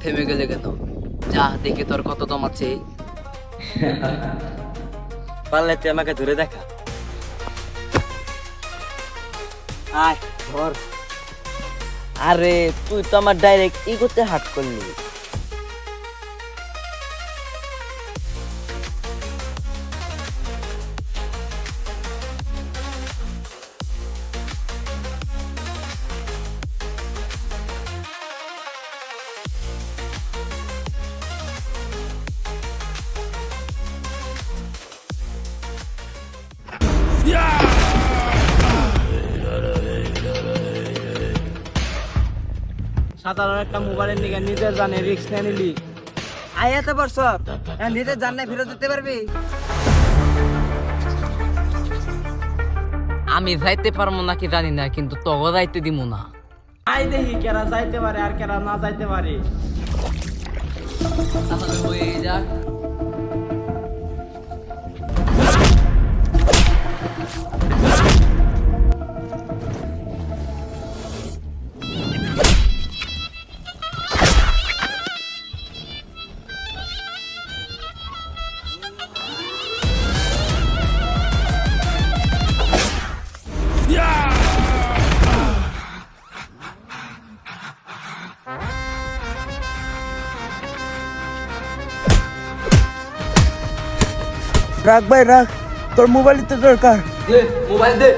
থেমে গেলে কেন? যা দেখে তোর কত দম আছে। পারলে তুই আমাকে ধরে দেখা। আয় ধর। আরে তুই তো আমার ডাইরেক্ট ইগোতে হাত করলি। সাধারণ একটা মোবাইলের নিকে নিজের জানে রিস্ক নিয়ে নিলি। আয় এত বছর নিজের জান্নায় ফেরত দিতে পারবি? আমি যাইতে পারবো নাকি জানি না, কিন্তু তগো যাইতে দিব না। আই দেখি কেরা যাইতে পারে আর কেরা না যাইতে পারে। তাহলে হয়ে যাক। রাখ ভাই রাখ, তোর মোবাইলই তো দরকার। মোবাইল দে।